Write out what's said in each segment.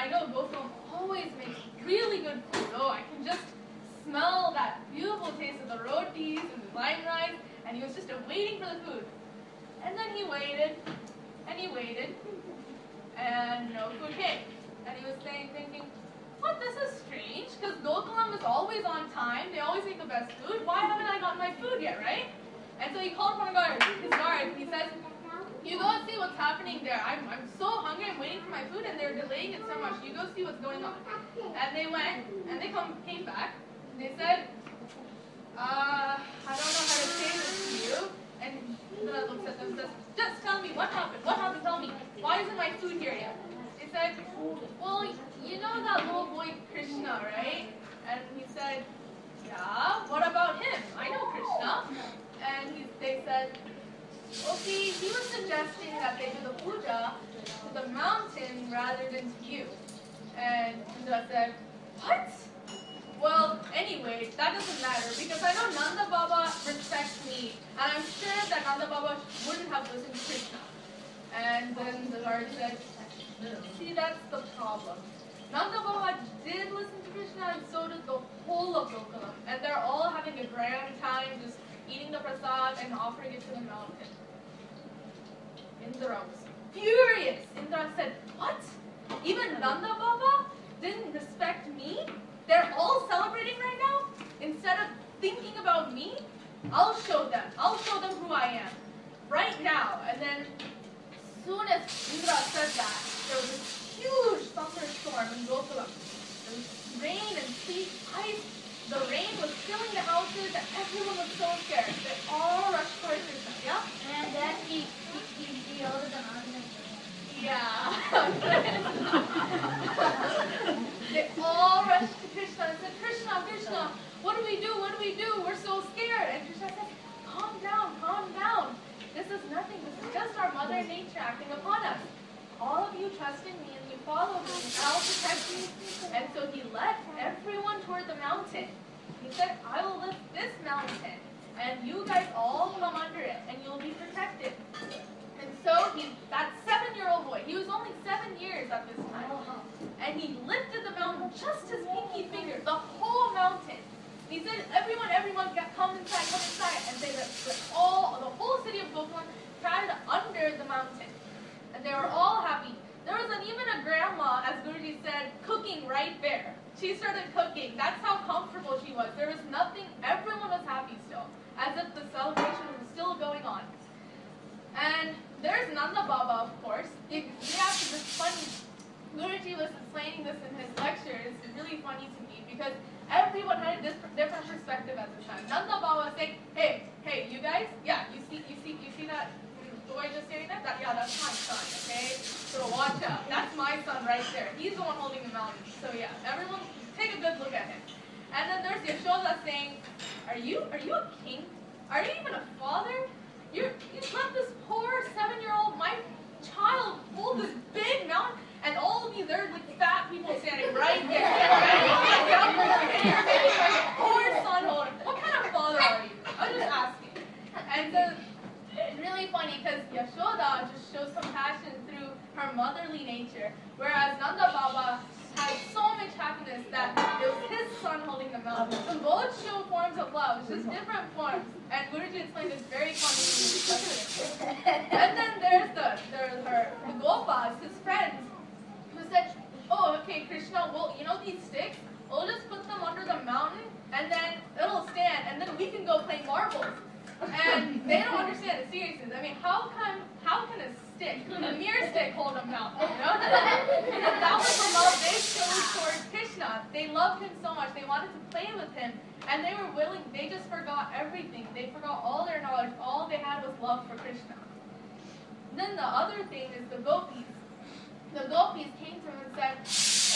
I know Gokul always makes really good food. Oh, I can just smell that beautiful taste of the rotis and the lime rice, and he was just waiting for the food. And then he waited, and he waited, and no food came. And he was thinking, what, this is strange, because Gokulam is always on time, they always make the best food, why haven't I gotten my food yet, right? And so he called upon his guard, and he says, you go and see what's happening there. I'm so hungry, I'm waiting for my food, and they're delaying it so much. You go see what's going on. And they went, and they came back, and they said, I don't know how to say this to you. And Indra looks at them and says, just tell me, what happened? What happened? Tell me. Why isn't my food here yet? They said, well, you know that little boy Krishna, right? And he said, yeah, what about him? I know Krishna. And they said, well, see, he was suggesting that they do the puja to the mountain rather than to you. And Indra said, what? Well, anyway, that doesn't matter because I know Nanda Baba respects me, and I'm sure that Nanda Baba wouldn't have listened to Krishna. And then the Lord said, see, that's the problem. Nanda Baba did listen to Krishna, and so did the whole of Gokulam. And they're all having a grand time just eating the prasad and offering it to the mountain. Indra was furious. Indra said, what? Even Nanda Baba didn't respect me? They're all celebrating right now? Instead of thinking about me, I'll show them. I'll show them who I am. Right now. And then, as soon as Indra said that, there was this huge thunderstorm in Gokulam. There was rain and sleet, ice. The rain was filling the houses and everyone was so scared. They all rushed towards Krishna, yeah? And then he ordered them out of the Yeah. They all rushed to Krishna and said, Krishna, what do we do? What do we do? We're so scared. And Krishna said, calm down. This is nothing. This is just our mother nature acting upon us. All of you trust in me and you follow me and I'll protect you. And so he led everyone toward the mountain. He said, I will lift this mountain and you guys all come under it and you'll be protected. And so that 7-year-old boy, he was only 7 years at this time, and he lifted the mountain, just his pinky finger, the whole mountain. And he said, everyone, come inside, and say that the whole city of Gokulam crowded under the mountain. And they were all happy. There was even a grandma, as Guruji said, cooking right there. She started cooking. That's how comfortable she was. There was nothing, everyone was happy still, as if the celebration was still going on. And there's Nanda Baba, of course. This funny, Guruji was explaining this in his lecture. It's really funny to me because everyone had a different perspective at the time. Nanda Baba was saying, hey, you guys, yeah, you see that boy just staring there? Yeah, that's my son, okay? So watch out. That's my son right there. He's the one holding the mountain. So yeah, everyone take a good look at him. And then there's Yashoda saying, are you a king? Are you even a father? You let this poor 7-year-old, my child, hold this big mountain, and all of you, there are like fat people standing right there. You're making my poor son hold it. What kind of father are you? I was just asking. And so, really funny because Yashoda just shows compassion through her motherly nature, whereas Nanda Baba had so much happiness that it was his son holding the mountain. So both show forms of love, it's just different forms. And Guruji explained this very funny. And then there's the Gopas, his friends, who said, oh, okay, Krishna, well, you know these sticks? We'll just put them under the mountain, and then it'll stand, and then we can go play marbles. And they don't understand the seriousness. I mean, how can a stick, a mere stick, hold a mountain? You know? And that was the love they showed towards Krishna. They loved him so much. They wanted to play with him. And they were willing, they just forgot everything. They forgot all their knowledge. All they had was love for Krishna. Then the other thing is the gopis. The gopis came to him and said,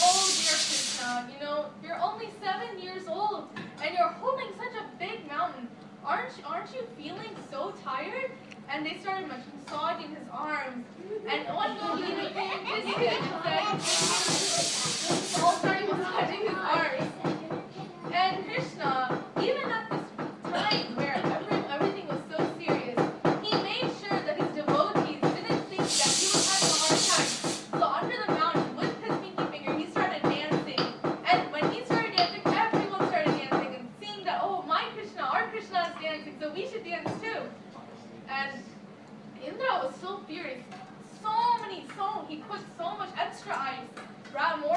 oh dear Krishna, you know, you're only 7 years old and you're holding such a big mountain. Aren't you feeling so tired? And they started massaging his arms. And one gopi even came to him and said, all started massaging his arms. And Krishna, even at this time where everything was so serious, he made sure that his devotees didn't think that he was having a hard time. So under the mountain, with his pinky finger, he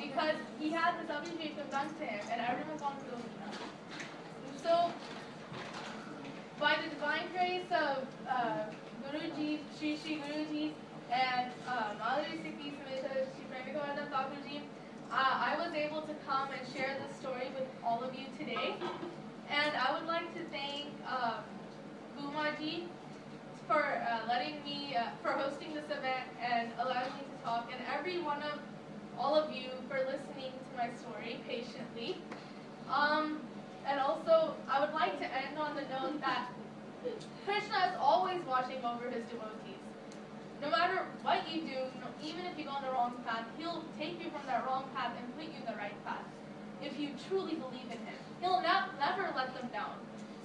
because he had this abhishekam done to him, and everyone wanted to go to him. So, by the divine grace of Guruji, Shri Guruji, and Madhuri Sikhi Sameta Shri Premikavananda Thakurji, I was able to come and share this story with all of you today. And I would like to thank Gumaji for letting me, for hosting this event and allowing me to talk, and every one of all of you for listening to my story patiently. And also, I would like to end on the note that Krishna is always watching over his devotees. No matter what you do, even if you go on the wrong path, he'll take you from that wrong path and put you in the right path. If you truly believe in him, he'll never let them down.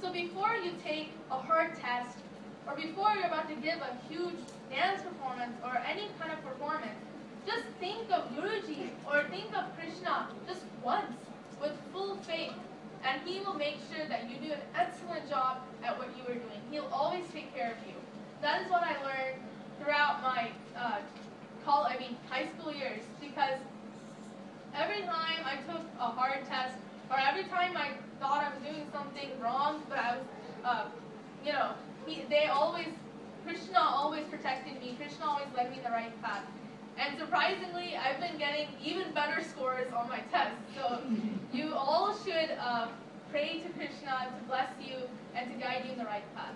So before you take a hard test, or before you're about to give a huge dance performance or any kind of performance, just think of Guruji or think of Krishna just once with full faith, and he will make sure that you do an excellent job at what you are doing. He'll always take care of you. That is what I learned throughout my high school years, because every time I took a hard test, or every time I thought I was doing something wrong, but I was, Krishna always protected me. Krishna always led me in the right path. And surprisingly, I've been getting even better scores on my tests. So you all should pray to Krishna to bless you and to guide you in the right path.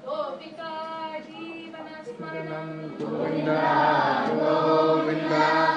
Gopika Jeevana Smaranam Govinda Govinda